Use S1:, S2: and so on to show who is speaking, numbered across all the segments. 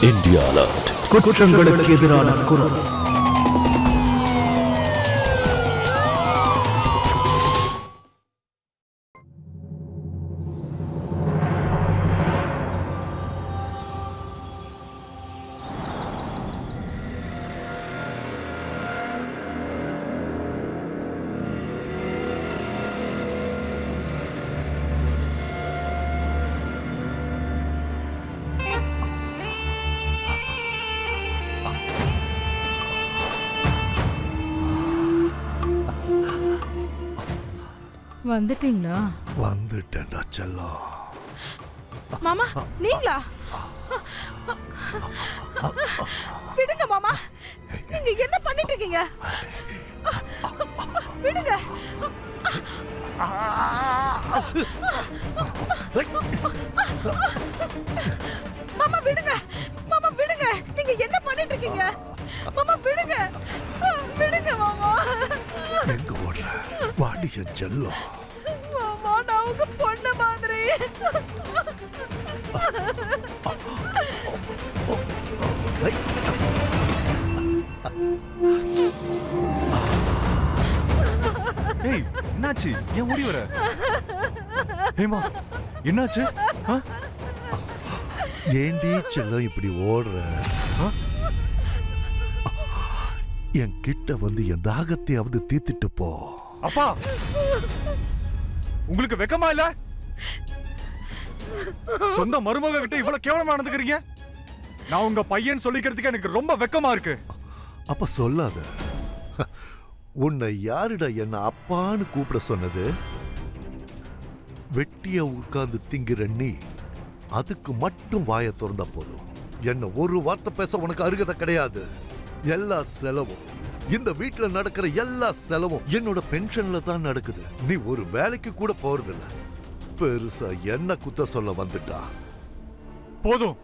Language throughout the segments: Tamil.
S1: India alert.
S2: குற்றங்களுக்கு எதிரான குரல்.
S3: வந்துட்டீங்களா?
S2: வந்துட்டேன்டா செல்லம்.
S3: மாமா நீங்களா? விடுங்க மாமா, நீங்க என்ன பண்ணிட்டு இருக்கீங்க? விடுங்க மாமா, விடுங்க மாமா, விடுங்க. நீங்க என்ன பண்ணிட்டு இருக்கீங்க? மாமா விடுங்க, விடுங்க மாமா.
S2: எங்க ஓடுற? வாடி என் செல்லம்.
S3: மாமா நான் உங்க பொண்ணு மாதிரி.
S4: ஏய் என்னாச்சு? ஏன் ஓடி வர? ஏமா என்னாச்சு?
S2: ஏண்டி செல்லம் இப்படி ஓடுற? என் கிட்ட வந்து என் தாகத்தையாவது தீர்த்துட்டு போ.
S4: அப்பா, உங்களுக்கு வெக்கமா இல்ல? சொந்த மருமக கிட்ட இவ்வளவு கேவலமா நடந்துக்கிறீங்க. நான் உங்க பையன் சொல்லிக்கிறதுக்கு எனக்கு ரொம்ப வெக்கமா இருக்கு.
S2: அப்ப சொல்லாத. உன்னை யாருடா என்ன அப்பான்னு கூப்பிட சொன்னது? வெட்டிய உட்கார்ந்து திங்கிற நீ அதுக்கு மட்டும் வாயை திறந்தா போதும். என்ன ஒரு வார்த்தை பேச உனக்கு அருகதை கிடையாது. எல்லா செலவும், இந்த வீட்டுல நடக்கிற எல்லா செலவும் என்னோட பென்ஷன்ல தான் நடக்குது. நீ ஒரு வேலைக்கு கூட போறதில்ல. பெருசா என்ன குத்த சொல்ல வந்துட்டா?
S4: போதும்.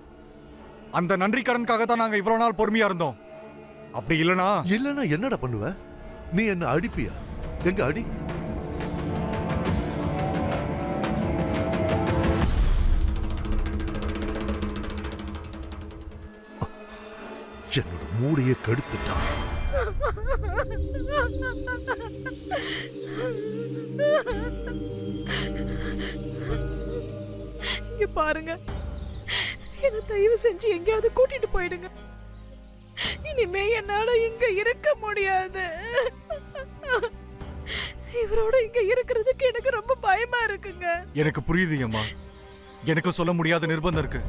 S4: அந்த நன்றி கடனுக்காக தான் நாங்க இவ்வளவு நாள் பொறுமையா இருந்தோம். அப்படி இல்லனா
S2: என்னடா பண்ணுவ? நீ என்ன அடிப்பியா? எங்க அடி. என்னோட மூளையை கெடுத்துட்டான்.
S3: இங்க பாருங்க, என்ன தயவு செஞ்சு எங்கேயாவது கூட்டிட்டு போயிடுங்க. இனிமே என்னால இங்க இருக்க முடியாது. இவரோட இங்க இருக்கிறதுக்கு எனக்கு ரொம்ப பயமா இருக்குங்க.
S4: எனக்கு புரியுது அம்மா. எனக்கு சொல்ல முடியாத நிர்பந்தம் இருக்கு.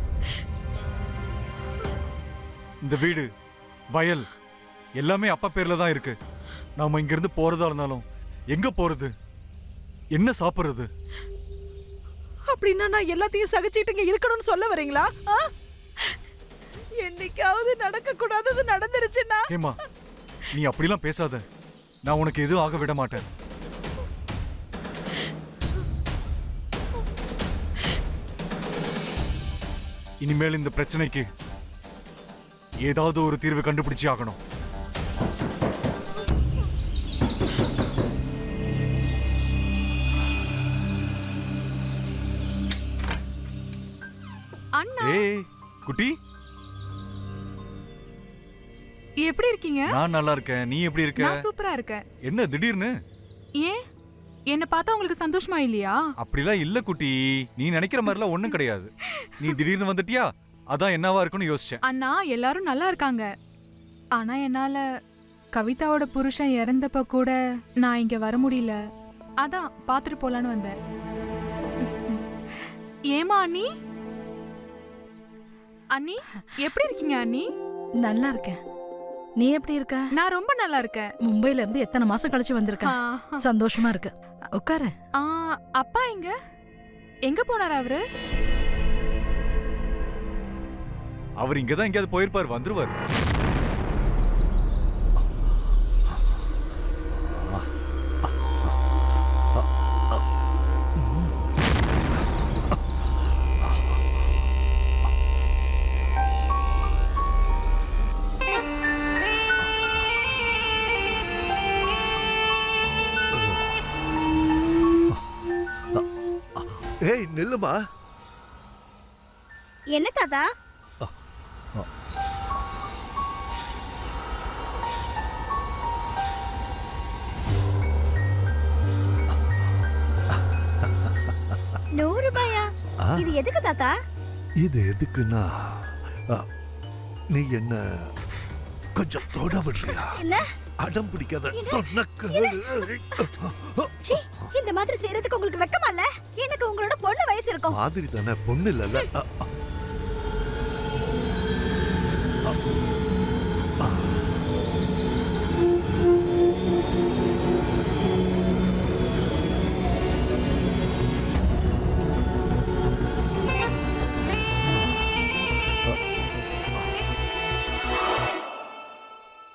S4: இந்த வீடு, வயல் எல்லாமே அப்பா பேர்ல தான் இருக்கு. நாம இங்க இருந்து போறதா இருந்தாலும் எங்க போறது, என்ன சாப்பிடுறது?
S3: அப்படின்னா நான் எல்லாத்தையும் சகிச்சுட்டு இங்க இருக்கணும்னு சொல்ல வரீங்களா? என்னைக்காவது நடக்க கூடாதது நடந்துருச்சுன்னா?
S4: ஏமா, நீ அப்படிலாம் பேசாத. நான் உனக்கு எதுவும் ஆக விட மாட்டேன். இனிமேல் இந்த பிரச்சனைக்கு ஏதாவது ஒரு தீர்வு கண்டுபிடிச்சு ஆகணும்.
S5: அண்ணா,
S4: ஏய் குட்டி,
S5: எப்படி இருக்கீங்க?
S4: நான் நல்லா இருக்கேன். நீ எப்படி இருக்க?
S5: நான் சூப்பரா இருக்கேன்.
S4: என்ன திடீர்னு?
S5: ஏன் என்ன பார்த்தா உங்களுக்கு சந்தோஷமா இல்லையா?
S4: அப்படிலாம் இல்ல குட்டி. நீ நினைக்கிற மாதிரிலாம் ஒண்ணும் கிடையாது. நீ திடீர்னு வந்துட்டியா, அதான் என்னவா இருக்குன்னு யோசிச்சேன்.
S5: அண்ணா, எல்லாரும் நல்லா இருக்காங்க. ஆனா என்னால கவிதாவோட புருஷன் இறந்தப்ப கூட நான் இங்க வர முடியல. அதான் பாத்துட்டு போலான்னு வந்தேன். ஏமா அண்ணி? அண்ணி எப்படி இருக்கீங்க அண்ணி?
S3: நல்லா இருக்கேன். நீ எப்படி இருக்க?
S5: நான் ரொம்ப நல்லா இருக்கேன்.
S3: மும்பைல இருந்து எத்தனை மாசம் கழிச்சு வந்திருக்க? சந்தோஷமா இருக்கு. உட்காரு.
S5: அப்பா எங்க போனாரு அவரு?
S4: அவர் இங்கதான் எங்கேயாவது போயிருப்பாரு, வந்துருவாரு.
S2: ஏய் நில்லுமா.
S6: என்ன தாத்தா?
S1: ₹100?
S2: ஆ,
S1: இது எதுக்கு தாத்தா?
S2: இது எதுக்குன்னா ஆ, நீ என்ன கொஞ்சம் தொட விடுறியா?
S1: இல்ல.
S2: அடம் பிடிக்காத சொன்ன கேளு.
S1: சீ, இந்த மாதிரி செய்யறதுக்கு உங்களுக்கு வெக்கமா இல்ல? எனக்கு உங்களோட பொண்ணு வயசு இருக்கும்.
S2: மாதிரி தானே, பொண்ணு இல்ல.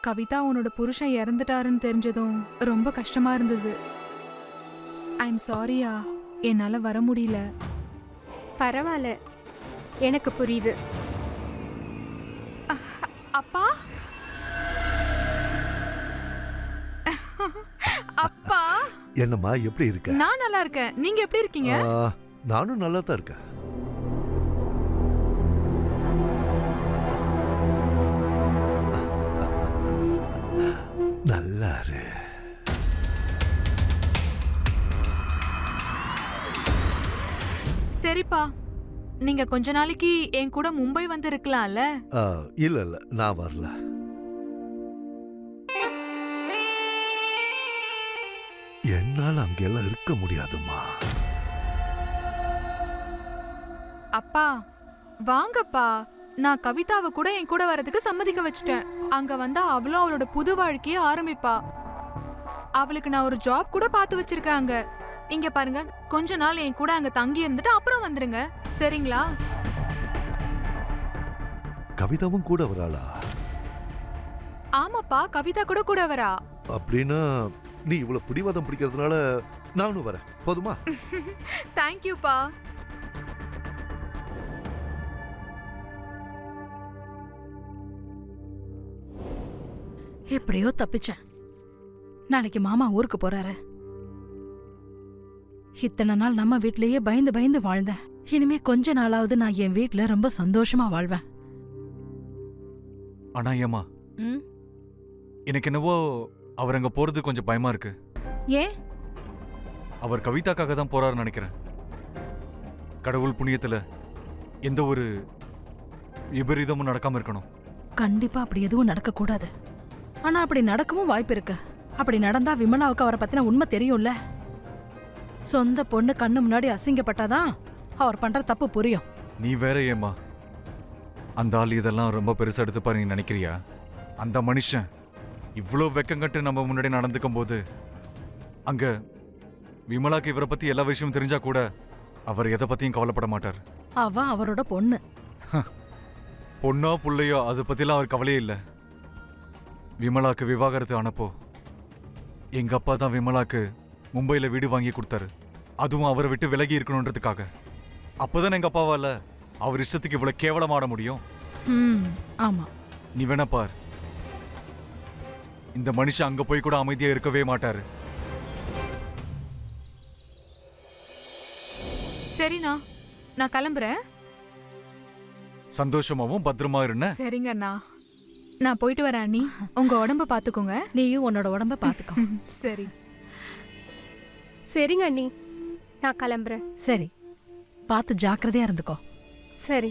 S5: கவிதா உன்னோட புருஷன் இறந்துட்டாருன்னு தெரிஞ்சதும் ரொம்ப கஷ்டமா இருந்தது. ஐம் சாரியா, என்னால வர முடியல.
S6: பரவாயில்ல, எனக்கு புரியுது.
S5: அப்பா அப்பா,
S2: என்னம்மா எப்படி இருக்க?
S5: நான் நல்லா இருக்கேன். நீங்க எப்படி இருக்கீங்க?
S2: நானும் நல்லா தான் இருக்கேன். நல்லா இரு.
S5: சரிப்பா, நீங்க கொஞ்ச நாளைக்கு என் கூட மும்பை வந்து இருக்கலாம்ல?
S2: இல்ல நான் வரல. என்னால அங்கெல்லாம் இருக்க முடியாதும்மா.
S5: அப்பா வாங்கப்பா, நான் கவிதாவை கூட என் கூட வரதுக்கு சம்மதிக்க வச்சிட்டேன். அங்க வந்தா அவளும் அவளோட புது வாழ்க்கைய ஆரம்பிப்பா. அவளுக்கு நான் ஒரு ஜாப் கூட பார்த்து வச்சிருக்கேன் அங்க. இங்க பாருங்க, கொஞ்ச நாள் என் கூட அங்க தங்கி இருந்துட்டு அப்புறம் வந்துருங்க, சரிங்களா?
S2: கவிதாவும் கூட வராளா?
S5: ஆமாப்பா, கவிதா கூட கூட வரா.
S2: அப்படின்னா நீ இவ்வளவு பிடிவாதம் பிடிக்கிறதுனால நானும் வரேன், போதுமா?
S5: தேங்க்யூப்பா.
S3: எப்படியோ தப்பிச்சேன். நாளைக்கு மாமா ஊருக்கு போறாரு. இத்தனை நாள் நம்ம வீட்லயே பயந்து பயந்து வாழ்ந்தேன். இனிமே கொஞ்ச நாளாவது நான் என் வீட்ல ரொம்ப சந்தோஷமா வாழ்வேன்.
S4: ஆனா ஏமா,
S3: ம்?
S4: எனக்கு என்னவோ அவர் அங்க போறது கொஞ்சம் பயமா இருக்கு.
S3: ஏன்?
S4: அவர் கவிதாக்காக தான் போறாருன்னு நினைக்கிறேன். கடவுள் புண்ணியத்துல எந்த ஒரு விபரீதமும் நடக்காம இருக்கணும்.
S3: கண்டிப்பா அப்படி எதுவும் நடக்க கூடாது. ஆனா அப்படி நடக்கவும் வாய்ப்பு இருக்கு. அப்படி நடந்தா விமலாவுக்கு அவரை பத்தின உண்மை தெரியும்ல. சொந்த பொண்ணு கண்ணு முன்னாடி அசிங்கப்பட்டாதான் அவர் பண்ற தப்பு புரியும்.
S4: நீ வேற ஏமா, அந்த ஆள் இதெல்லாம் ரொம்ப பெருசா எடுத்துப்பா நீ நினைக்கிறியா? அந்த மனுஷன் இவ்வளோ வெக்கங்கட்டு நம்ம முன்னாடி நடந்துக்கும் போது அங்க விமலாக்கு இவரை பத்தி எல்லா விஷயமும் தெரிஞ்சா கூட அவர் எதை பத்தியும் கவலைப்பட மாட்டார்.
S3: அவ அவரோட பொண்ணு.
S4: பொண்ணோ புள்ளையோ அதை பத்திலாம் அவர் கவலையே இல்லை. விமலாக்கு விவாகரத்து ஆனப்போ எங்க அப்பா தான் விமலாக்கு மும்பையில வீடு வாங்கி கொடுத்தாரு. அதுவும் அவரை விட்டு விலகி இருக்கணுன்றதுக்காக. அப்பதான் எங்க அப்பாவால அவர் இஷ்டத்துக்கு இவ்வளவு கேவலமாட முடியும்.
S3: ஆமா.
S4: நீ வேணா பார், இந்த மனுஷன் அங்க போய் கூட அமைதியா இருக்கவே மாட்டாரு.
S5: சரிண்ணா, நான் கிளம்புறேன்.
S4: சந்தோஷமாவும் பத்திரமா இருன்னு.
S5: சரிங்க அண்ணா, நான் போயிட்டு வரேன் அண்ணி. உங்க உடம்ப பாத்துக்கோங்க.
S3: நீயும் உன்னோட உடம்ப பாத்துக்கோ.
S5: சரி.
S6: சரிங்க அண்ணி, நான் கிளம்புறேன்.
S3: சரி, பார்த்து ஜாக்கிரதையா இருந்துக்கோ.
S6: சரி.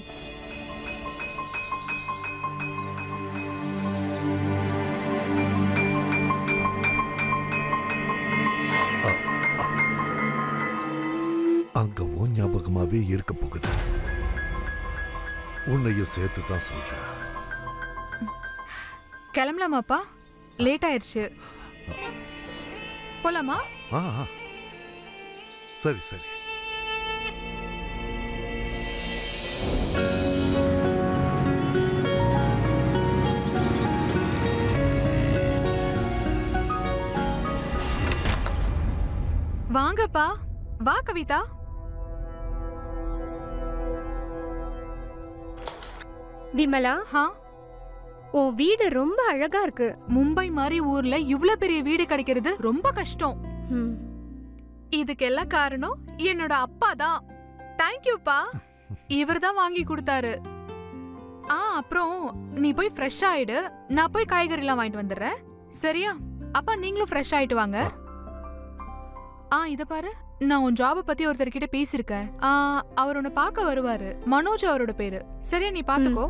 S2: அங்க உன் ஞாபகமாவே இருக்க போகுது. உன்னையும் சேர்த்து தான் சொல்றேன்.
S5: கிளம்பலாமாப்பா? லேட் ஆயிடுச்சு. போலாமா?
S2: சரி சரி.
S5: வாங்கப்பா. வா கவிதா.
S6: விமலா,
S5: ஹா,
S6: உன் வீடு ரொம்ப அழகா இருக்கு.
S5: மும்பை மாதிரி ஊர்ல இவ்ளோ பெரிய வீடு கிடைக்கிறது ரொம்ப கஷ்டம்.
S6: ம்.
S5: இதுக்கெல்லாம் காரணம் என்னோட அப்பா தான். தேங்க்யூப்பா. இவர் தான் வாங்கி கொடுத்தாரு. அப்புறம் நீ போய் ஃப்ரெஷ் ஆயிடு, நான் போய் காய்கறிலாம் வாங்கிட்டு வந்துடுறேன். சரியா? அப்பா நீங்களும் ஃப்ரெஷ் ஆயிட்டு வாங்க. இத பாரு, நான் உன் ஜாப பத்தி ஒருத்தர்கிட்ட பேசியிருக்கேன். அவர் உன்னை பார்க்க வருவாரு. மனோஜ் அவரோட பேரு. சரியா? நீ பாத்துக்கோ.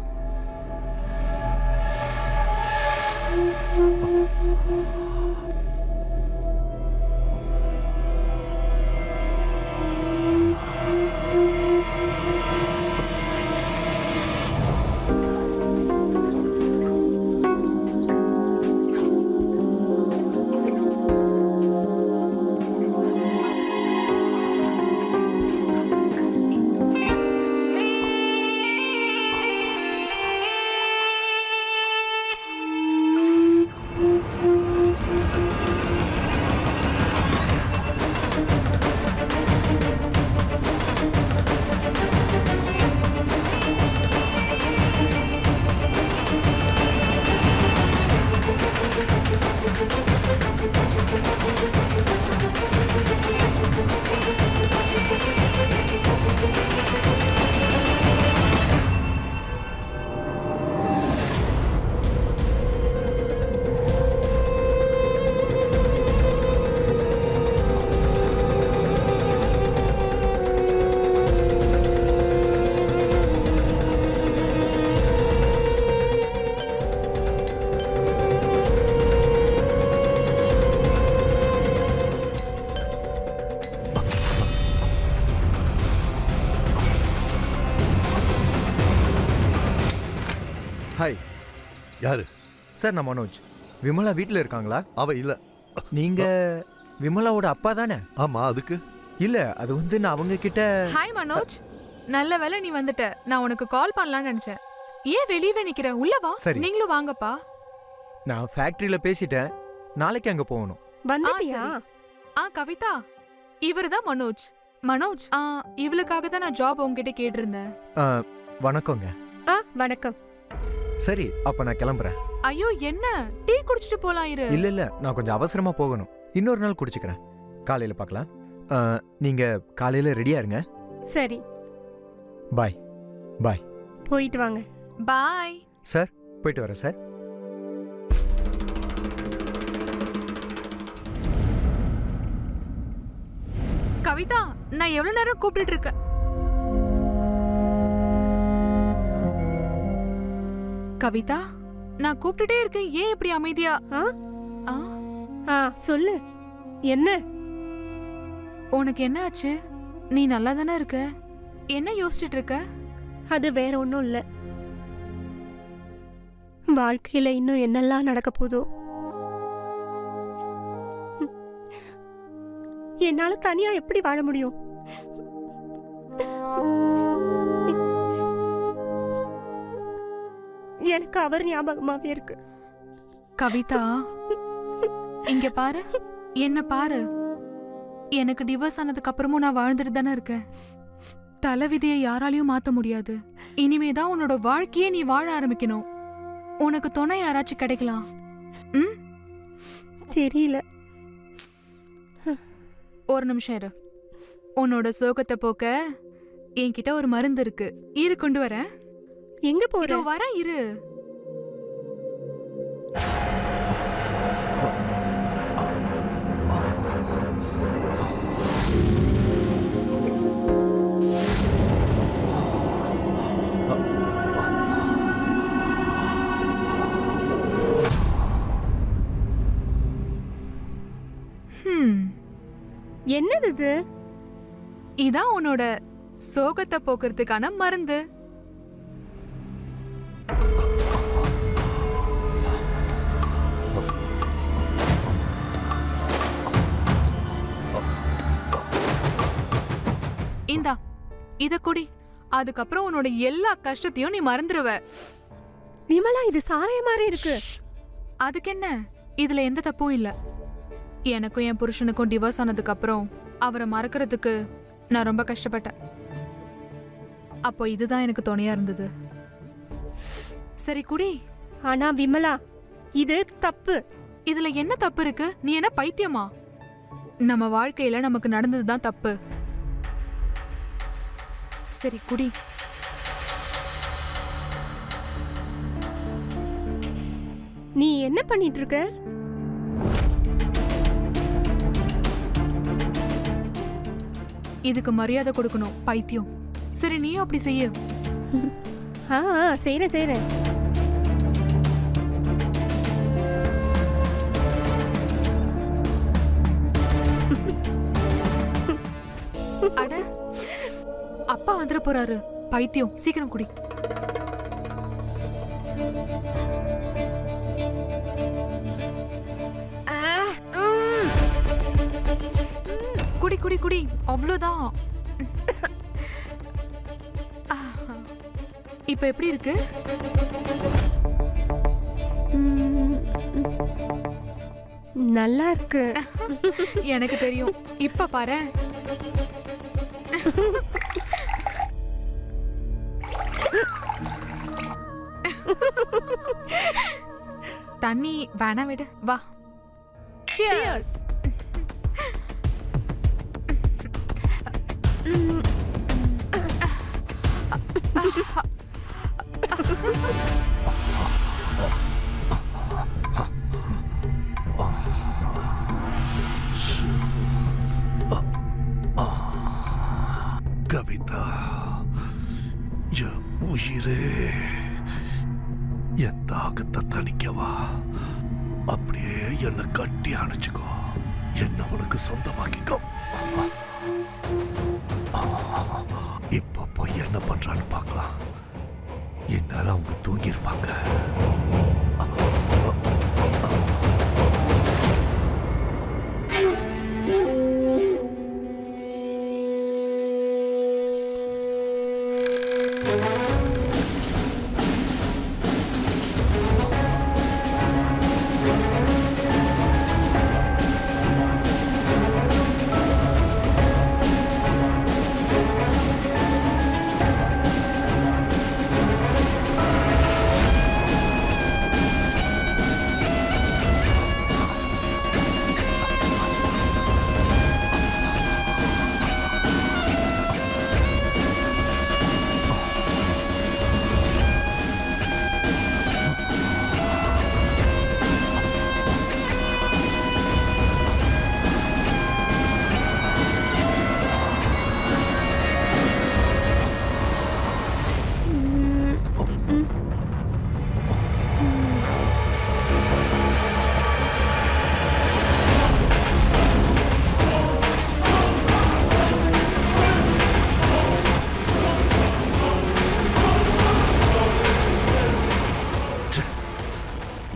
S7: ஹாய்
S2: யாரு?
S7: சார், நான் மனோஜ். விமலா வீட்டில் இருக்காங்களா?
S2: அவ இல்ல.
S7: நீங்க விமலாவோட அப்பா தானே?
S2: ஆமா, அதுக்கு
S7: இல்ல, அது வந்து நான் அவங்க கிட்ட.
S5: ஹாய் மனோஜ், நல்ல வேளை நீ வந்துட்ட. நான் உனக்கு கால் பண்ணலாம்னு நினைச்சேன். ஏன் வெளியவே நிக்கிற? உள்ள வா.
S7: சரி.
S5: நீங்களும் வாங்கப்பா.
S7: நான் ஃபேக்டரியில பேசிட்டேன். நாளைக்கு அங்க போகணும்.
S6: வந்துட்டியா?
S5: கவிதா, இவருதான் மனோஜ். மனோஜ், இவளுக்காக தான் நான் ஜாப் உங்ககிட்ட கேட்டிருந்தேன்.
S7: வணக்கங்க.
S6: வணக்கம்.
S7: சரி, அப்ப நான் கிளம்புறேன்.
S5: ஐயோ, என்ன? டீ குடிச்சிட்டு போலாம் இரு.
S7: இல்ல, நான் கொஞ்சம் அவசரமா போகணும். இன்னொரு நாள் குடிச்சுக்கிறேன். காலையில பார்க்கலாம். நீங்க காலையில ரெடியா இருங்க.
S6: சரி,
S7: பாய். பாய்.
S6: போயிட்டு வாங்க.
S5: பாய்
S7: சார், போயிட்டு வரேன் சார்.
S5: கவிதா, நான் எவ்வளவு நேரம் கூப்பிட்டு இருக்கேன்? கவிதா, நான் கூப்பிட்டுட்டே இருக்கேன். ஏன் இப்படி அமைதியா?
S6: சொல்லு, என்ன?
S5: உனக்கு என்ன ஆச்சு? நீ நல்லா தானே இருக்க? என்ன யோசிச்சுட்டு இருக்க?
S6: அது வேற ஒன்றும் இல்லை. வாழ்க்கையில இன்னும் என்னெல்லாம் நடக்க போதோ. என்னால தனியா எப்படி வாழ முடியும்? எனக்கு அவர் ஞாபகமாவே இருக்கு.
S5: கவிதா, இங்க பாரு, என்ன பாரு. எனக்கு டிவோர்ஸ் ஆனதுக்கு அப்புறமும் நான் வாழ்ந்துட்டு தானே இருக்கேன். தலைவிதியை யாராலையும் மாத்த முடியாது. இனிமேதான் உன்னோட வாழ்க்கையே நீ வாழ ஆரம்பிக்கணும். உனக்கு துணை யாராச்சும் கிடைக்கலாம்.
S6: தெரியல.
S5: ஒரு நிமிஷம் இரு. உன்னோட சோகத்தை போக்க என்கிட்ட ஒரு மருந்து இருக்கு. இரு, கொண்டு வரேன்.
S6: எங்க போற?
S5: வர இரு.
S6: என்னது இது?
S5: இதான் உன்னோட சோகத்தை போக்குறதுக்கான மருந்து. இந்தா, இத குடி. அதுக்கப்புறம் உன்னோட எல்லா கஷ்டத்தையும் நீ மறந்துடுவ.
S6: விமலா, இது சாராய மாதிரி இருக்கு.
S5: அதுக்கு என்ன? இதுல எந்த தப்பும் இல்ல. எனக்கும் என் புருஷனுக்கும் டிவோர்ஸ் ஆனதுக்கு அப்புறம் அவரை மறக்கிறதுக்கு நான் ரொம்ப கஷ்டப்பட்டேன். அப்போ இதுதான் எனக்கு துணையா இருந்தது. சரி, குடி.
S6: ஆனா விமலா, இது தப்பு.
S5: இதுல என்ன தப்பு இருக்கு? நீ என்ன பைத்தியமா? நம்ம வாழ்க்கையில நமக்கு நடந்ததுதான் தப்பு. சரி, குடி.
S6: நீ என்ன பண்ணிட்டு இருக்க?
S5: இதுக்கு மரியாதை கொடுக்கணும் பைத்தியம். சரி நீயும் அப்படி செய்ய.
S6: செய்றேன் செய்றேன்.
S5: அட அப்பா வந்துட போறாரு. பைத்தியம், சீக்கிரம் குடி. குடி குடி குடி, அவ்வளவுதான். இப்ப எப்படி இருக்கு?
S6: நல்லா இருக்கு.
S5: எனக்கு தெரியும். இப்ப பாரு. தண்ணி வேணா விடு, வா. Cheers.
S2: கவிதா, என் உயிரே, என் தாகத்தை தணிக்கவா, அப்படியே என்னை கட்டி அணைச்சுக்கோ, என்ன உனக்கு சொந்தமாக்கிக்கோ. இப்ப போய் என்ன பண்றான்னு பார்க்கலாம். இந்நேரம் அவங்க தூங்கி இருப்பாங்க.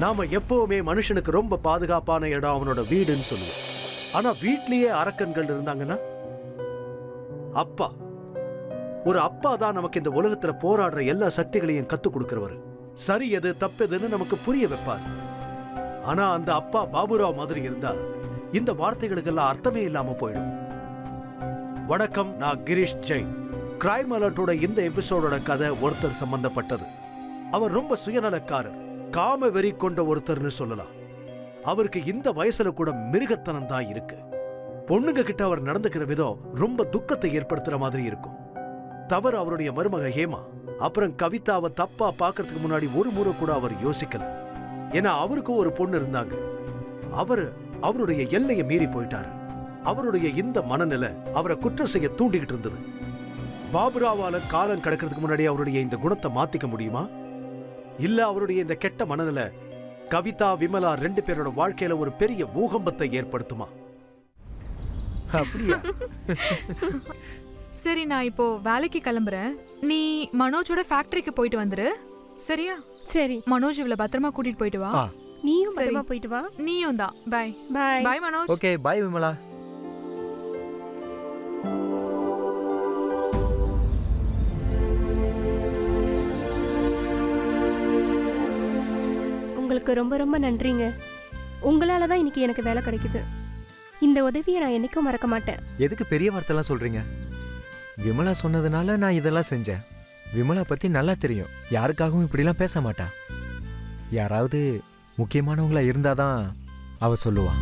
S8: நாம எப்பவுமே மனுஷனுக்கு ரொம்ப பாதுகாப்பான இடம் அவனோட வீடுன்னு சொல்லுவோம். ஆனா வீட்லயே அரக்கன்கள் இருந்தாங்கன்னா, அப்பா, ஒரு அப்பா தான் நமக்கு இந்த உலகத்துல போராடுற எல்லா சக்திகளையும் கத்து கொடுக்கிறவர். சரி எது தப்பெதுன்னு நமக்கு புரிய வைப்பார். ஆனா அந்த அப்பா பாபுராவ் மாதிரி இருந்தா இந்த வார்த்தைகளுக்கெல்லாம் அர்த்தமே இல்லாம போயிடும். வணக்கம், நான் கிரீஷ் ஜெயின். கிரைம் அலர்ட்டோட இந்த எபிசோடோட கதை ஒருத்தர் சம்பந்தப்பட்டது. அவர் ரொம்ப சுயநலக்காரர், காம வெறி கொண்ட ஒருத்தர்னு சொல்லலாம். அவருக்கு இந்த வயசுல கூட மிருகத்தனம் தான் இருக்கு. பொண்ணுங்க கிட்ட அவர் நடந்துக்கிற விதம் ரொம்ப துக்கத்தை ஏற்படுத்துற மாதிரி இருக்கும். தவறு அவருடைய மருமக ஹேமா. அப்புறம் கவிதாவை தப்பா பாக்கிறதுக்கு முன்னாடி ஒரு முறை கூட அவர் யோசிக்கல. ஏன்னா அவருக்கும் ஒரு பொண்ணு இருந்தாங்க. அவருடைய எல்லையை மீறி போயிட்டாரு. அவருடைய இந்த மனநிலை அவரை குற்றம் செய்ய தூண்டிக்கிட்டு இருந்தது. பாபுராவால காலம் கடக்கிறதுக்கு முன்னாடி அவருடைய இந்த குணத்தை மாத்திக்க முடியுமா? இல்ல அவருடைய இந்த கெட்ட மனநிலை கவிதா, விமலா ரெண்டு பேரோட வாழ்க்கையில ஒரு பெரிய பூகம்பத்தை ஏற்படுத்துமா?
S7: அப்படியா?
S5: சரி, நான் இப்போ வேலைக்கு கிளம்புறேன். நீ மனோஜோட ஃபேக்டரிக்கு போயிட்டு வந்துரு, சரியா?
S6: சரி,
S5: மனோஜ் இவ்வளவு பத்திரமா கூட்டிட்டு போயிட்டு வா.
S6: நீயும்
S5: சரி.
S6: பத்திரமா போயிட்டு வா.
S5: நீயும் தான். Bye
S6: bye.
S5: Bye Manoj.
S7: Okay, bye Vimala.
S6: உங்களுக்கு ரொம்ப ரொம்ப நன்றிங்க. உங்களால தான் இன்னைக்கு எனக்கு வேலை கிடைக்குது. இந்த உதவியை நான் என்னைக்கும் மறக்க மாட்டேன்.
S7: எதுக்கு பெரிய வார்த்தைலாம் சொல்றீங்க? விமலா சொன்னதுனால நான் இதெல்லாம் செஞ்சேன். விமலா பத்தி நல்லா தெரியும். யாருக்காகவும் இப்படிலாம் பேச மாட்டா. யாராவது முக்கியமானவங்களா இருந்தாதான் அவ சொல்லுவா.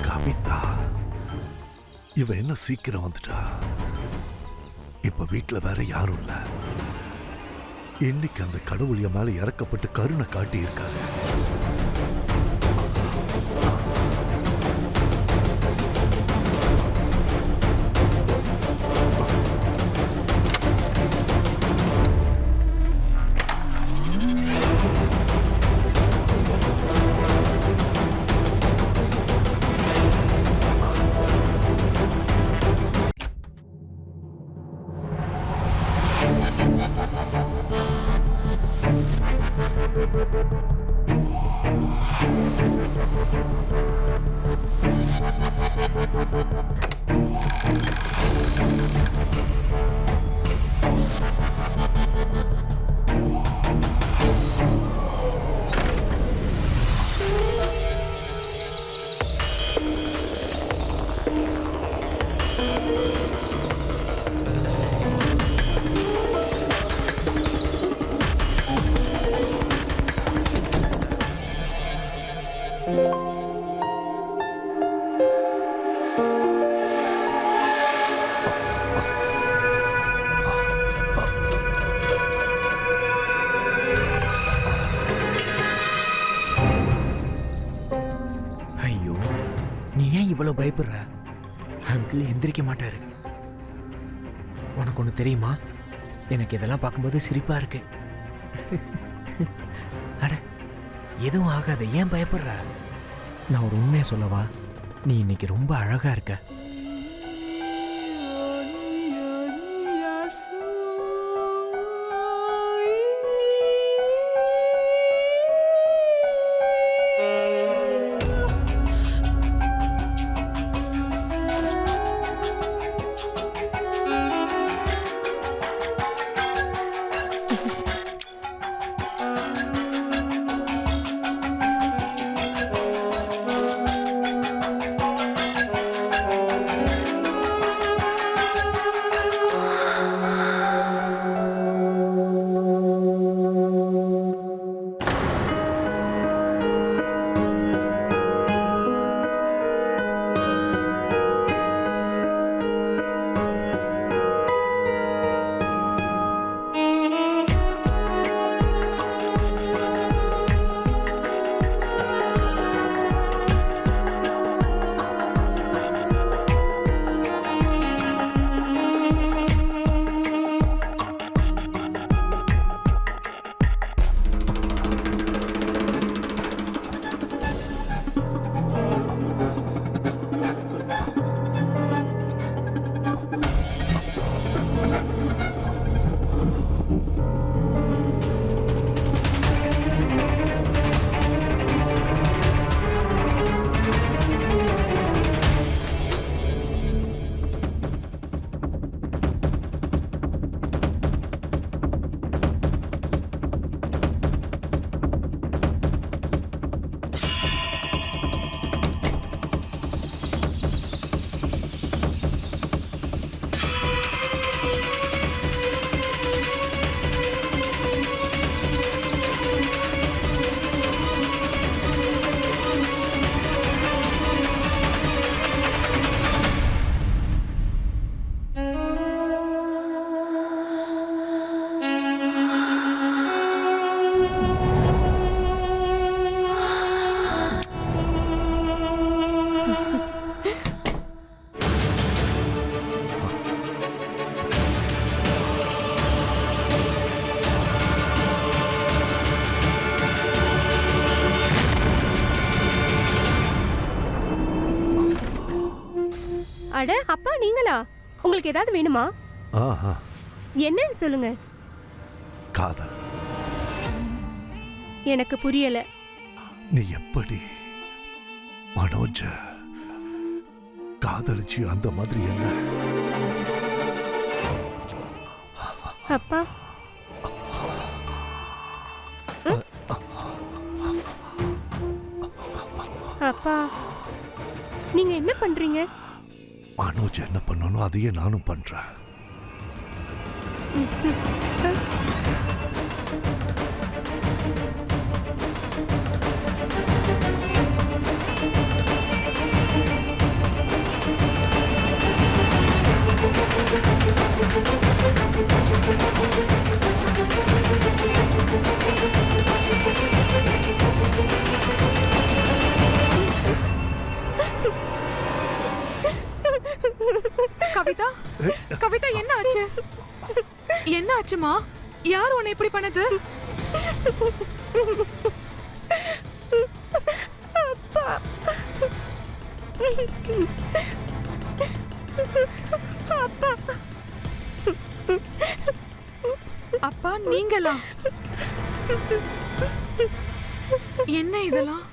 S2: கவிதா, இவ என்ன சீக்கிரம் வந்துட்டா? இப்ப வீட்டுல வேற யாரும் இல்ல. இன்னைக்கு அந்த கடவுள் என் மேல இறக்கப்பட்டு கருணை காட்டி இருக்காரு.
S7: ஐயோ, நீ ஏன் இவ்வளவு பயப்படுற? அங்கிள் எந்திரிக்க மாட்டாரு. உனக்கு ஒன்று தெரியுமா? எனக்கு இதெல்லாம் பார்க்கும்போது சிரிப்பா இருக்கு. அட, எதுவும் ஆகாத, ஏன் பயப்படுற? நான் ஒரு உண்மையை சொல்லவா? நீ இன்னைக்கு ரொம்ப அழகா இருக்க.
S6: அட அப்பா, நீங்களா? உங்களுக்கு ஏதாவது வேணுமா?
S2: ஆஹா,
S6: என்னன்னு சொல்லுங்க.
S2: காதல்.
S6: எனக்கு புரியல.
S2: நீ எப்படி மனோஜ காதலிச்சு அந்த மாதிரி என்ன?
S6: அப்பா, அப்பா, நீங்க என்ன பண்றீங்க?
S2: மனோஜ் என்ன பண்ணணும் அதையே நானும் பண்றேன்.
S5: ஆச்சு? என்ன ஆச்சுமா? யார் உன்னை இப்படி பண்ணது? அப்பா நீங்களா? என்ன இதெல்லாம்?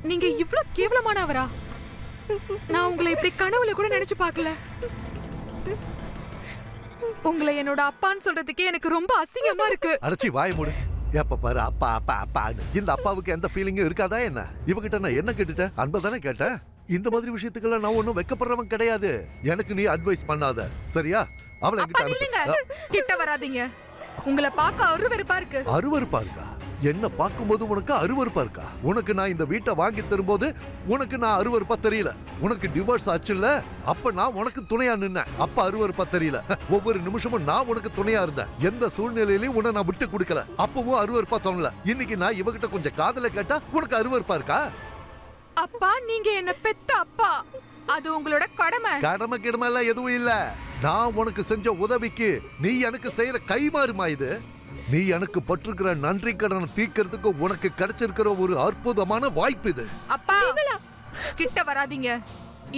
S5: நீங்க இவ்ளோ கேவலமானவரா? நான் உங்களை இப்படி கனவுல கூட நினைச்சு பார்க்கல. உங்களை என்னோட அப்பான்னு சொல்றதுக்கே எனக்கு ரொம்ப அசிங்கமா இருக்கு.
S2: அடைச்சி வாய மூடு. எப்ப பாரு அப்பா அப்பா அப்பான்னு. இந்த அப்பாவுக்கு எந்த ஃபீலிங்கும் இருக்காதா என்ன? இவகிட்ட நான் என்ன கேட்டுட்டேன்? அன்பை தானே கேட்டேன். இந்த மாதிரி விஷயத்துக்கெல்லாம் நான் ஒன்னும் வெக்கப்படுறவன் கிடையாது. எனக்கு நீ அட்வைஸ் பண்ணாத, சரியா? அவளை
S5: அப்பா நில்லுங்க, கிட்ட வராதீங்க. உங்களை பார்க்க அருவருப்பா இருக்கு.
S2: அருவருப்பா இருக்கா? என்ன பார்க்கும்போது உனக்கு அருவருப்பா இருக்கா? உனக்கு நான் இந்த வீட்டை வாங்கி தரும்போது உனக்கு நான் அருவருப்பா தெரியல. உனக்கு டிவோர்ஸ் ஆச்சுல்ல, அப்ப நான் உனக்கு துணையா நின்னேன். அப்ப அருவருப்பா தெரியல. ஒவ்வொரு நிமிஷமும் நான் உனக்கு துணையா இருந்தேன். எந்த சூழ்நிலையிலையும் உன்னை நான் விட்டு கொடுக்கல. அப்பவும் அருவருப்பா தோணல. இன்னைக்கு நான் இவகிட்ட கொஞ்சம் காதல கேட்டா உனக்கு அருவருப்பா இருக்கா?
S5: அப்பா நீங்க என்ன பெத்த அப்பா, அது உங்களோட கடமை.
S2: கடமை கிடமை எல்லாம் எதுவும் இல்ல. நான் உனக்கு செஞ்ச உதவிக்கு நீ எனக்கு செய்யற கைமாறுமா இது? நீ எனக்கு பட்டிருக்கிற நன்றி கடனை தீர்க்கிறதுக்கு உனக்கு கிடைச்சிருக்கிற ஒரு அற்புதமான வாய்ப்பு இது.
S5: அப்பா கிட்ட வராதீங்க,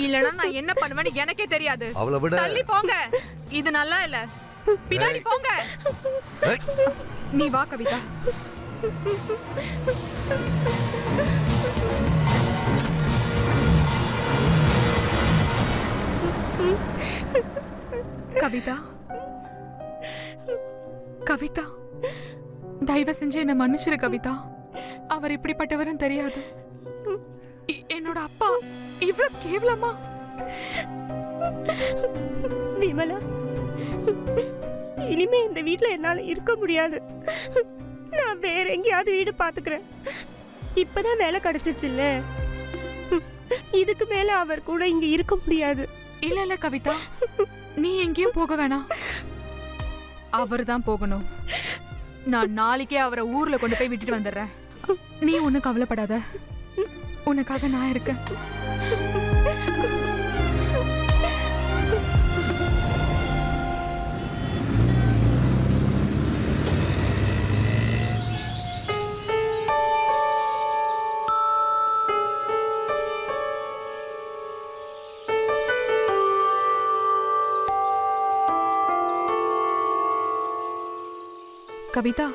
S5: இல்லனா நான் என்ன பண்ணுவேன்னு எனக்கே தெரியாது.
S2: அவளை விட
S5: தள்ளி போங்க, இது நல்லா இல்ல. பின்னாடி போங்க.
S2: ஏய்,
S5: நீ வா கவிதா. கவிதா, கவிதா, தயவு செஞ்சு என்ன மன்னிச்சிரு கவிதா. அவர் இப்படிப்பட்டவரும் தெரியாது. என்னோட அப்பா இவ்வளவு கேவலமா?
S6: விமலா, இனிமே இந்த வீட்ல என்னால இருக்க முடியாது. நான் வேற எங்கேயாவது வீடு பாத்துக்கிறேன். இப்பதான் வேலை கிடைச்சிச்சுல்ல, இதுக்கு மேல அவர் கூட இங்க இருக்க முடியாது.
S5: இல்ல இல்ல கவிதா, நீ எங்கேயும் போக வேணாம். அவர் தான் போகணும். நான் நாளைக்கே அவரை ஊர்ல கொண்டு போய் விட்டுட்டு வந்துடுறேன். நீ ஒன்னும் கவலைப்படாத, உனக்காக நான் இருக்கேன். கவிதா,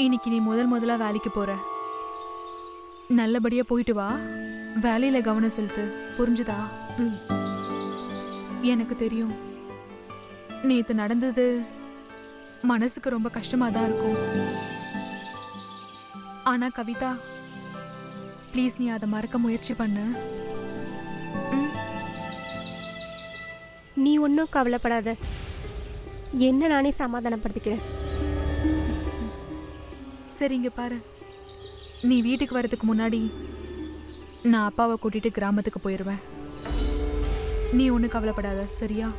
S5: இன்னைக்கு நீ முதலா வேலைக்கு போற. நல்லபடியா போயிட்டு வா. வேலையில கவனம் செலுத்து, புரிஞ்சுதா? எனக்கு தெரியும் நேத்து நடந்தது மனசுக்கு ரொம்ப கஷ்டமா தான் இருக்கும். ஆனா கவிதா, ப்ளீஸ் நீ அதை மறக்க முயற்சி பண்ணு.
S6: நீ ஒன்றும் கவலைப்படாத, என்ன நானே சமாதானப்படுத்திக்கிறேன்.
S5: சரிங்க பாரு, நீ வீட்டுக்கு வரதுக்கு முன்னாடி நான் அப்பாவை கூட்டிட்டு கிராமத்துக்கு போயிடுவேன். நீ ஒன்றும் கவலைப்படாத, சரியா?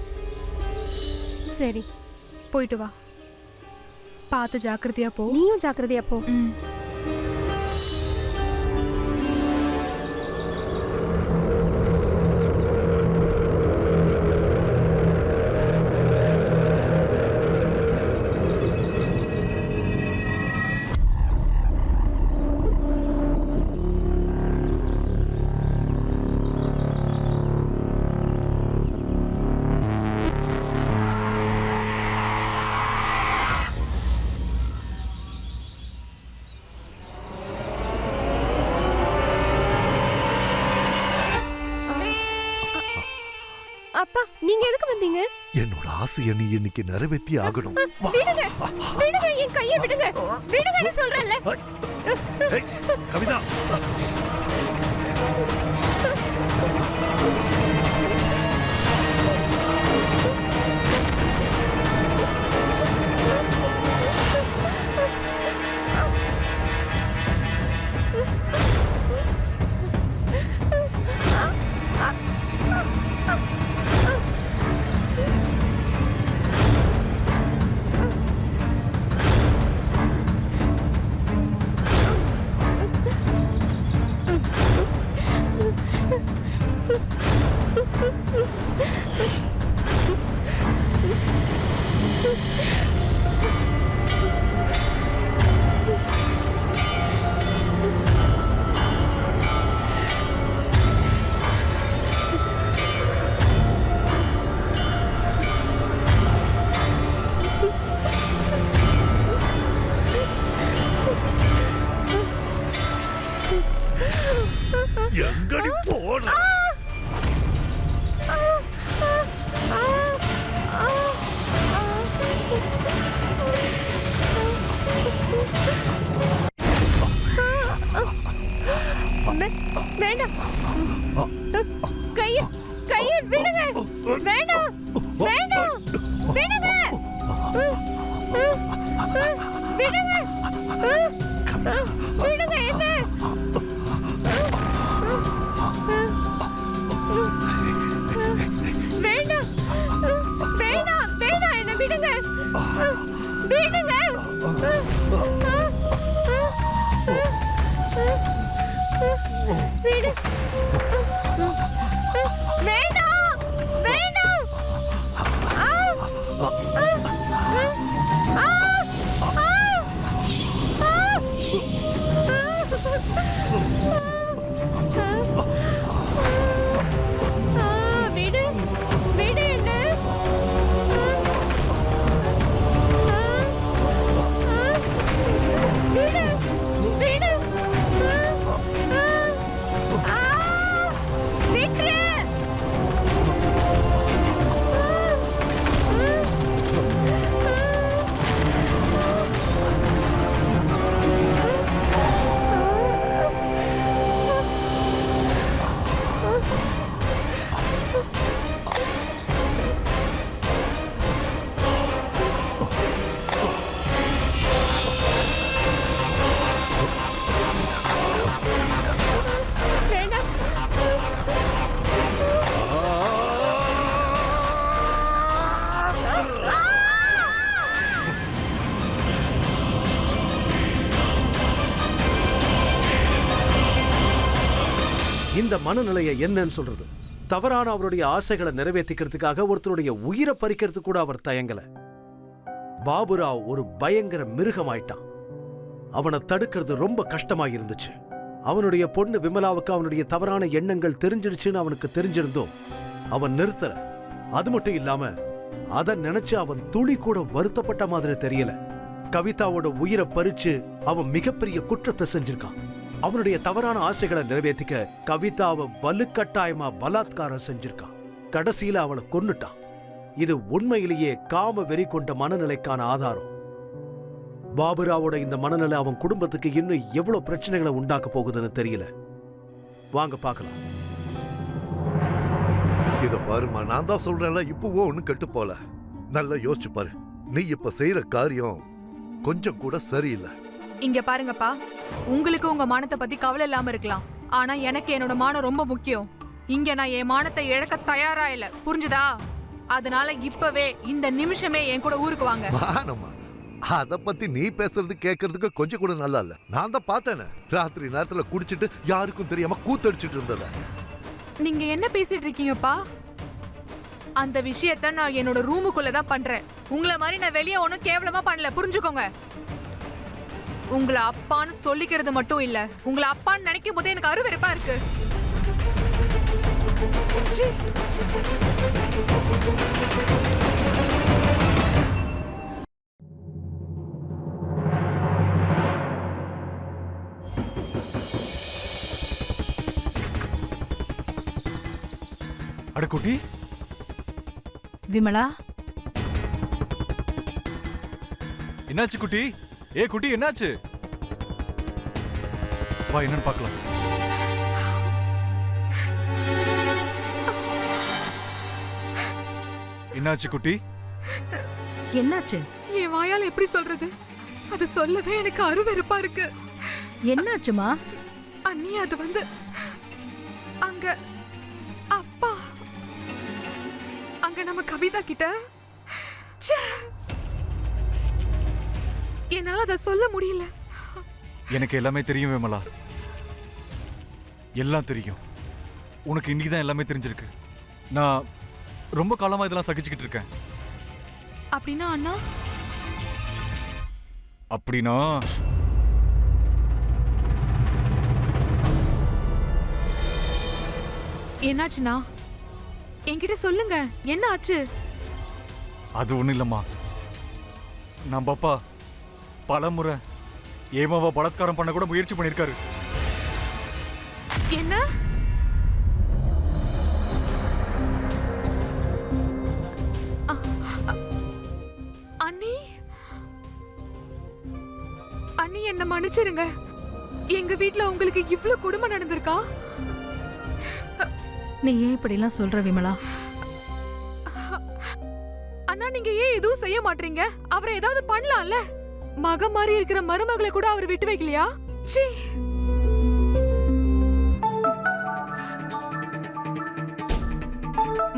S6: சரி,
S5: போயிட்டு வா. பார்த்து ஜாக்கிரதையா போ.
S6: நீயும் ஜாக்கிரதையா போ.
S5: ம்.
S6: அப்பா, நீங்க எதுக்கு வந்தீங்க?
S2: என்னோட ஆசையை நீ இன்னைக்கு நிறைவேற்றி ஆகணும். வா.
S6: விடுங்க, விடுங்க, என் கையை விடுங்க. விடுங்கன்னு சொல்றேன்ல.
S2: ஏய், கவிதா. எங்கடி போன?
S6: வேண்டாம், கைய கைய விடுங்க. வேண்டாம், வேண்டாம், விடுங்க. விடுங்க, விடுங்க. என்ன? வேண்டாம், வேண்டாம், வேண்டாம். என்ன விடுங்க, விடுங்க. விடு. வேண்டாம், வேண்டாம். விடு, விடு. என்ன? விடு, விடு. விட்டுரு. வேண்டாம்.
S8: இந்த மனநிலையை என்னன்னு சொல்றது? தவறான அவருடைய ஆசைகளை நிறைவேற்றிக்கிறதுக்காக ஒருத்தருடைய உயிரை பறிக்கிறதுக்கு கூட அவர் தயங்கல. பாபுராவ் ஒரு பயங்கர மிருகமாயிட்டான். அவனை தடுக்கிறது ரொம்ப கஷ்டமா இருந்துச்சு. அவனுடைய பொண்ணு விமலாவுக்கு அவனுடைய தவறான எண்ணங்கள் தெரிஞ்சிடுச்சுன்னு அவனுக்கு தெரிஞ்சிருந்தோம் அவன் நிறுத்தல. அது மட்டும் இல்லாம அதை நினைச்சு அவன் துளி கூட வருத்தப்பட்ட மாதிரி தெரியல. கவிதாவோட உயிரை பறிச்சு அவன் மிகப்பெரிய குற்றத்தை செஞ்சிருக்கான். அவனுடைய தவறான ஆசைகளை நிறைவேற்றிக்க கவிதாவை வலுக்கட்டாயமா பலாத்காரம் செஞ்சிருக்கான். கடைசியில அவளை கொன்னுட்டான். இது உண்மையிலேயே காம வெறி கொண்ட மனநிலைக்கான ஆதாரம். பாபுராவோட இந்த மனநிலை அவன் குடும்பத்துக்கு இன்னும் எவ்வளவு பிரச்சனைகளை உண்டாக்க போகுதுன்னு தெரியல. வாங்க பார்க்கலாம்.
S2: இத பாருமா, நான் தான் சொல்றேன்ல, இப்பவோ ஒண்ணும் கெட்டு போல. நல்லா யோசிச்சு பாரு. நீ இப்ப செய்யற காரியம் கொஞ்சம் கூட சரியில்லை.
S5: இங்க பாருங்கப்பா, உங்களுக்கு உங்க மானத்தை பத்தி கவலை இல்லாம இருக்கலாம். ஆனா எனக்கு என்னோட மானம் ரொம்ப முக்கியம். இங்க நான் என் மானத்தை இழக்க தயாரா இல்ல, புரிஞ்சுதா? அதனால இப்பவே இந்த நிமிஷமே என் கூட ஊருக்கு வாங்க.
S2: வானம்மா, அத பத்தி நீ பேசுறது கேட்கறதுக்கு கொஞ்சம் கூட நல்லா இல்ல. நான் தான் பார்த்தேனே, ராத்திரி நேரத்துல குடிச்சிட்டு யாருக்கும் தெரியாம கூத்தடிச்சிட்டு இருந்தத.
S5: நீங்க என்ன பேசிட்டு இருக்கீங்கப்பா? அந்த விஷயத்த நான் என்னோட ரூமுக்குள்ள தான் பண்றேன். உங்களை மாதிரி நான் வெளியே ஒன்னும் கேவலமா பண்ணல, புரிஞ்சுக்கோங்க. உங்களை அப்பான்னு சொல்லிக்கிறது மட்டும் இல்ல, உங்களை அப்பான்னு நினைக்கும் போதே எனக்கு அருவருப்பா இருக்கு. சீ.
S4: அட குட்டி,
S3: விமலா,
S4: என்னாச்சு குட்டி? ஏ குட்டி, என்னாச்சு? வா, என்னன்னு பார்க்கலாம். என்னாச்சு குட்டி?
S3: என்னாச்சு?
S5: என் வாயால எப்படி சொல்றது? அது சொல்லவே எனக்கு அருவருப்பா இருக்கு.
S3: என்னாச்சுமா?
S5: அண்ணி, அது வந்து அங்க அப்பா அங்க நம்ம கவிதா கிட்ட ச்சே. என்னால அதை சொல்ல முடியல.
S4: எனக்கு எல்லாமே தெரியும் விமலா, எல்லாம் தெரியும். உனக்கு இன்னைக்குதான் எல்லாமே தெரிஞ்சிருக்கு. நான் ரொம்ப காலமா இதெல்லாம் சகிச்சுக்கிட்டு இருக்கேன்.
S5: அப்படின்னா அண்ணா?
S4: அப்படின்னா
S5: என்னாச்சுண்ணா? என்கிட்ட சொல்லுங்க, என்ன ஆச்சு?
S4: அது ஒண்ணும் இல்லம்மா. நம்ம அப்பா பல முறை ஏமாவா பலாத்காரம் பண்ண கூட முயற்சி பண்ணிருக்காரு.
S5: என்ன? அண்ணி, அண்ணி என்ன மன்னிச்சிருங்க. எங்க வீட்ல உங்களுக்கு இவ்ளோ கொடுமை நடந்திருக்கா?
S3: நீ ஏன் இப்படிலாம் சொல்ற விமலா?
S5: அண்ணா, நீங்க ஏன் எதுவும் செய்ய மாட்டீங்க? அவரை ஏதாவது பண்ணலாம்ல. மக மாதிரி இருக்கிற மருமகளை கூட அவர் விட்டு வைக்கலையா? சீ.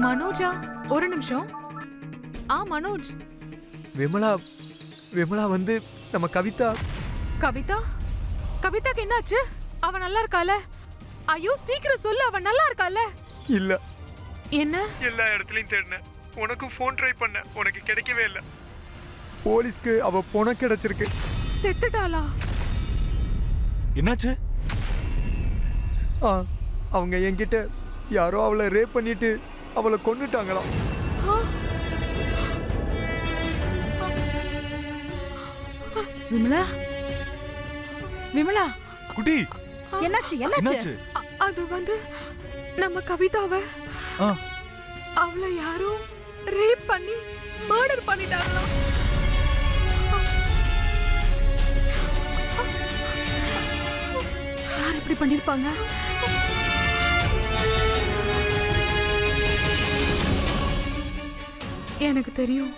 S5: மனோஜா, ஒரு நிமிஷம். மனோஜ்.
S7: விமலா விமலா வந்து நம்ம கவிதா.
S5: கவிதா? கவிதாக்கு என்னாச்சு? அவ நல்லா இருக்கால? ஐயோ, சீக்கிரம் சொல்லு, அவ நல்லா இருக்கால?
S7: இல்ல.
S5: என்ன?
S7: எல்லா இடத்துலயும் தேடினேன். உனக்கு ஃபோன் ட்ரை பண்ண, உனக்கு கிடைக்கவே இல்ல. போலீஸ்க்கு அவ போன கிடைச்சிருக்கு.
S5: செத்துட்டாளா?
S4: என்னாச்சு?
S7: அவங்க என்கிட்ட யாரோ அவளை ரேப் பண்ணிட்டு அவளை கொன்னுட்டாங்களாம்.
S3: விமலா, விமலா,
S4: குட்டி,
S3: என்னாச்சு?
S4: என்னாச்சு?
S5: அது வந்து நம்ம கவிதாவ
S4: ஆ,
S5: அவளை யாரோ ரேப் பண்ணி மர்டர் பண்ணிட்டாங்களாம்.
S3: யார் இப்படி பண்ணிருப்பாங்க?
S5: எனக்கு தெரியும்.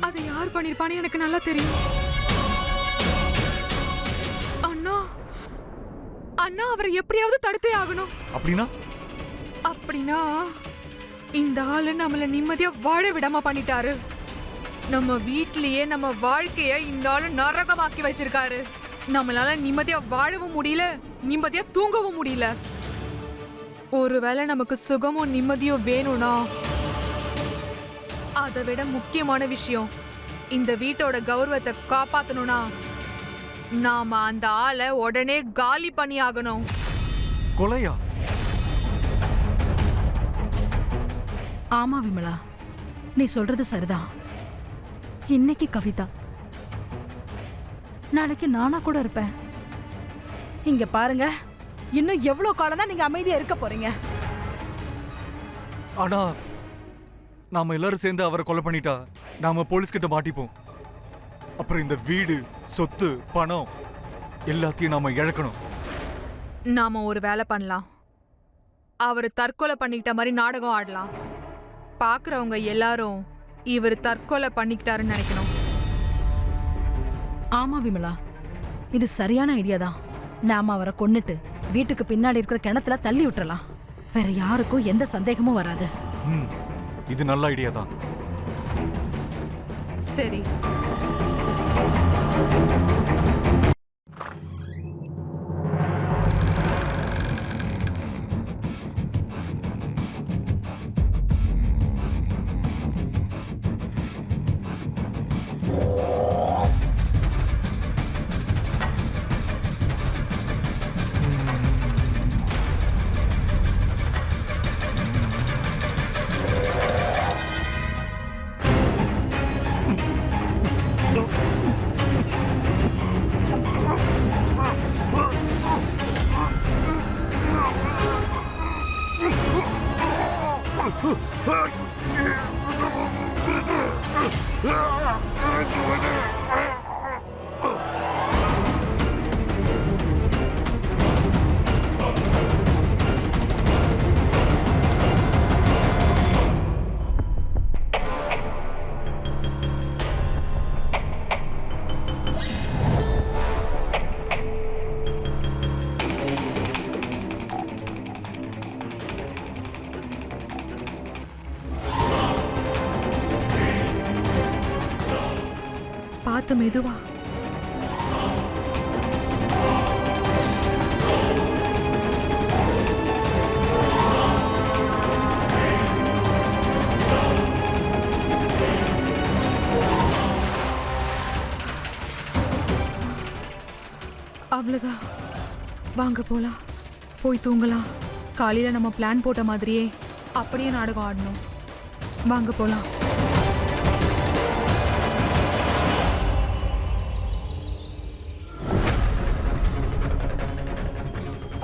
S5: அதை யார் பண்ணிருப்பான்னு எனக்கு நல்லா தெரியும். அண்ணா, அண்ணா, அவரை எப்படியாவது தடுத்தே ஆகணும்.
S4: அப்படின்னா?
S5: அப்படின்னா இந்த ஆளு நம்மள நிம்மதியா வாழ விடாம பண்ணிட்டாரு. நம்ம வீட்லயே நம்ம வாழ்க்கைய இந்த ஆளு நரகமாக்கி வச்சிருக்காரு. நம்மளால நிம்மதியா வாழவும் முடியல, நிம்மதியா தூங்கவும் முடியல. ஒருவேளை நமக்கு சுகமும் நிம்மதியும் வேணும்னா, அதை விட முக்கியமான விஷயம், இந்த வீட்டோட கௌரவத்தை காப்பாத்தணும்னா நாம அந்த ஆளை உடனே காலி பண்ணி ஆகணும்.
S4: கொலையா?
S3: ஆமா விமலா, நீ சொல்றது சரிதான். இன்னைக்கு கவிதா, நாளைக்கு நானா கூட இருப்பேன். இங்க பாருங்க, இன்னும் எவ்வளவு காலம் தான் நீங்க அமைதியா இருக்க போறீங்க?
S4: ஆனா நாம எல்லாரும் சேர்ந்து அவரை கொலை பண்ணிட்டா நாம போலீஸ் கிட்ட மாட்டிப்போம். அப்புறம் இந்த வீடு, சொத்து, பணம் எல்லாத்தையும் நாம இழக்கணும்.
S5: நாம ஒரு வேலை பண்ணலாம். அவர் தற்கொலை பண்ணிக்கிட்ட மாதிரி நாடகம் ஆடலாம். பாக்குறவங்க எல்லாரும் இவர் தற்கொலை பண்ணிக்கிட்டாருன்னு நினைக்கணும்.
S3: ஆமா விமலா, இது சரியான ஐடியா தான். நாம அவரை கொன்னுட்டு வீட்டுக்கு பின்னாடி இருக்கிற கிணத்துல தள்ளி விட்டுறலாம். வேற யாருக்கும் எந்த சந்தேகமும் வராது.
S4: இது நல்ல ஐடியா தான்.
S5: சரி. பார்த்து மெதுவா. அவ்வளவுதான், வாங்க போலாம். போய் தூங்கலாம். காலையில நம்ம பிளான் போட்ட மாதிரியே அப்படியே நாடகம் ஆடணும். வாங்க போலாம்.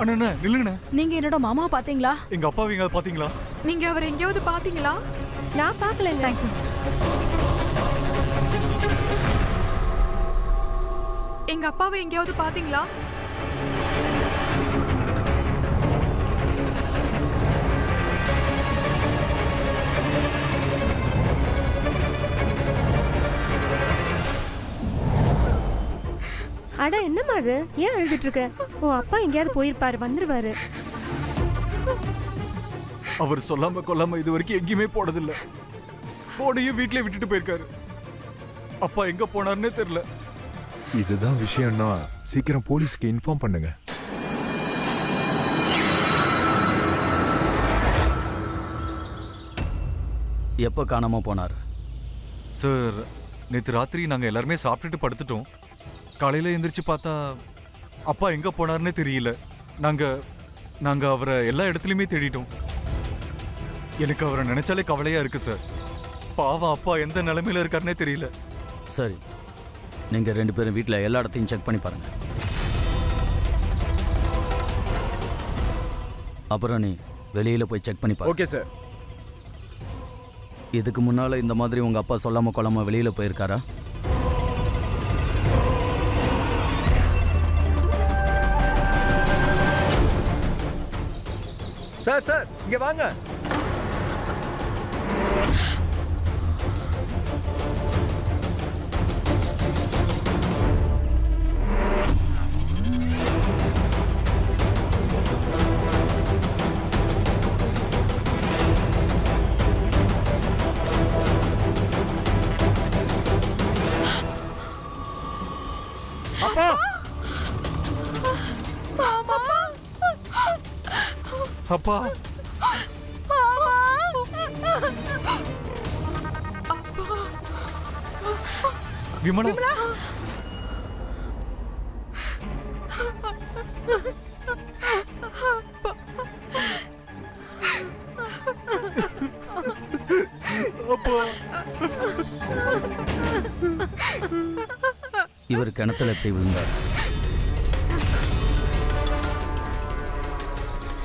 S4: அண்ணா நில்லுங்கண்ணே.
S3: நீங்க என்னோட மாமாவை பாத்தீங்களா?
S4: எங்க அப்பாவை எங்க பாத்தீங்களா?
S5: நீங்க அவர் எங்கேயாவது பாத்தீங்களா?
S6: நான் பார்க்கலங்க.
S5: எங்க அப்பாவை எங்கேயாவது பாத்தீங்களா?
S6: அட என்னம்மா அது? ஏன் அழுதுட்டு இருக்க? உன் அப்பா எங்கேயாவது போயிருப்பாரு, வந்துருவாரு.
S4: அவர் சொல்லாம கொல்லாம இது வரைக்கும் எங்கேயுமே போனதில்ல. போனையும் வீட்லயே விட்டுட்டு போயிருக்காரு. அப்பா எங்க போனாருன்னே தெரியல.
S9: இதுதான் விஷயம்னா சீக்கிரம் போலீஸ்க்கு இன்ஃபார்ம் பண்ணுங்க.
S10: எப்போ காணாம போனார்?
S4: சார், நேற்று ராத்திரி நாங்க எல்லாருமே சாப்பிட்டுட்டு படுத்துட்டோம். காலையில எந்திரிச்சு பார்த்தா அப்பா எங்க போனாருன்னே தெரியல. நாங்க அவரை எல்லா இடத்துலயுமே தேடிட்டோம். எனக்கு அவரை நினைச்சாலே கவலையா இருக்கு சார். பாவம், அப்பா எந்த நிலைமையில இருக்காருன்னே தெரியல.
S10: சரி, நீங்க 2 பேரும் வீட்டில் எல்லா இடத்தையும் செக் பண்ணி பாருங்க. அப்புறம் நீ வெளியில போய் செக் பண்ணி பாரு.
S7: Okay sir.
S10: இதுக்கு முன்னால இந்த மாதிரி உங்க அப்பா சொல்லாம கொள்ளாம வெளியில போயிருக்காரா?
S7: சார் சார் இங்க வாங்க.
S4: அப்பா! அப்பா! விமலா! அப்பா!
S10: இவர் கிணத்துல எப்படி விழுந்தார்?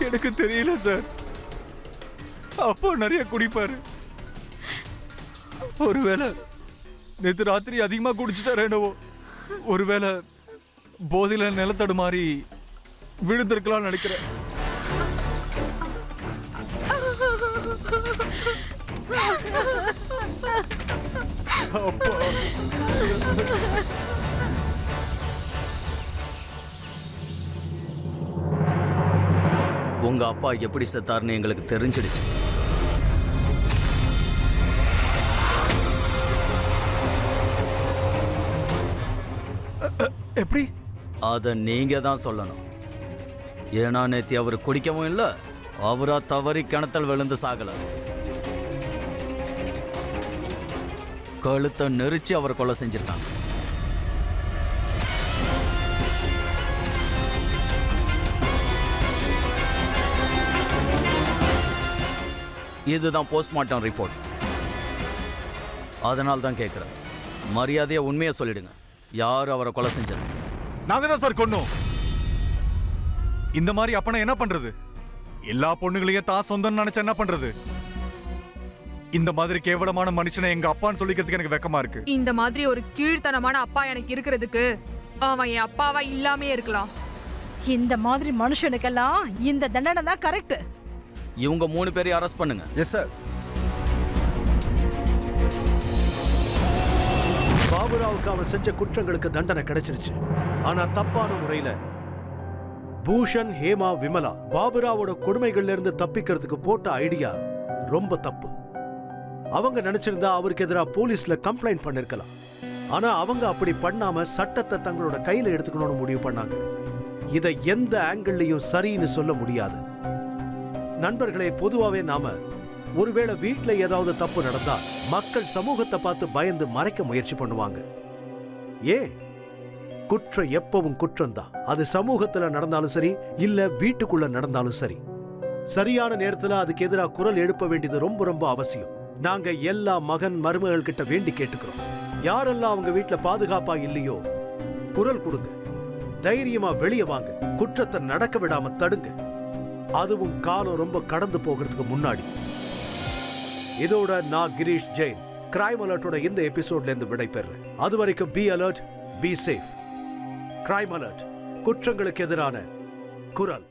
S4: எனக்கு தெரியல சார். அப்பா நிறைய குடிப்பாரு. ஒருவேளை நேற்று ராத்திரி அதிகமா குடிச்சிட்டாரு என்னவோ. ஒருவேளை போதையில நிலத்தடு மாறி விழுந்திருக்கலாம் நினைக்கிறேன். அப்பா!
S10: உங்க அப்பா எப்படி செத்தாருன்னு எங்களுக்கு தெரிஞ்சிடுச்சு.
S4: எப்படி?
S10: அத நீங்க தான் சொல்லணும். ஏன்னா நேத்தி அவர் குடிக்கவும் இல்ல, அவரா தவறி கிணத்தல் விழுந்து சாகல. கழுத்தை நெரிச்சு அவர் கொலை செஞ்சிருக்காங்க. இதுதான் போஸ்ட்மார்ட்டம் ரிப்போர்ட். அதனால தான் கேட்குறேன், மரியாதையா உண்மையை சொல்லிடுங்க. யார் அவரை கொலை செஞ்சது?
S4: நாங்க தான் சார் கொன்னோம். இந்த மாதிரி அப்பனா என்ன பண்றது? எல்லா பொண்ணுங்களையும் தான் சொந்தம்னு நினைச்சா என்ன பண்றது? இந்த மாதிரி கேவலமான மனுஷனை எங்க அப்பான்னு சொல்லிக்கிறதுக்கு எனக்கு வெக்கமா இருக்கு.
S5: இந்த மாதிரி ஒரு கீழ்த்தனமான அப்பா எனக்கு இருக்கிறதுக்கு அவன் என் அப்பாவா இல்லாமே இருக்கலாம்.
S3: இந்த மாதிரி மனுஷனுக்கெல்லாம் இந்த தண்டனை தான் கரெக்ட்.
S10: இவங்க 3 பேரையும் அரெஸ்ட் பண்ணுங்க.
S7: Yes sir.
S8: பாபுராவுக்கு அவன் செஞ்ச குற்றங்களுக்கு தண்டனை கிடைச்சிருச்சு. ஆனா தப்பான முறையில பூஷன், ஹேமா, விமலா பாபுராவோட கொடுமைகள்ல இருந்து தப்பிக்கிறதுக்கு போட்ட ஐடியா ரொம்ப தப்பு. அவங்க நினைச்சிருந்தா அவருக்கு எதிராக போலீஸ்ல கம்ப்ளைண்ட் பண்ணிருக்கலாம். ஆனா அவங்க அப்படி பண்ணாம சட்டத்தை தங்களோட கையில எடுத்துக்கணும்னு முடிவு பண்ணாங்க. இதை எந்த ஆங்கிள்லயும் சரின்னு சொல்ல முடியாது. நண்பர்களே, பொதுவாவே நாம ஒருவேளை வீட்டுல ஏதாவது தப்பு நடந்தா மக்கள் சமூகத்தை பார்த்து பயந்து மறைக்க முயற்சி பண்ணுவாங்க. குற்றம் எப்பவும் குற்றம்தான். அது சமூகத்துல நடந்தாலும் சரி, இல்ல வீட்டுக்குள்ள நடந்தாலும் சரி. சரியான நேரத்துல அதுக்கு எதிராக குரல் எழுப்ப வேண்டியது ரொம்ப ரொம்ப அவசியம். நாங்க எல்லா மகன் மருமகள் கிட்ட வேண்டி கேட்டுக்கிறோம். யாரெல்லாம் அவங்க வீட்டுல பாதுகாப்பா இல்லையோ குரல் கொடுங்க. தைரியமா வெளியே வாங்க, குற்றத்தை நடக்க விடாம தடுங்க. அதுவும் காலம் ரொம்ப கடந்து போகிறதுக்கு முன்னாடி. இதோட நான் கிரீஷ் ஜெயின் கிரைம் அலர்ட்டோட இந்த எபிசோட்ல இருந்து விடைபெறேன். அது வரைக்கும் be alert, be safe. Crime alert, குற்றங்களுக்கு எதிரான குரல்.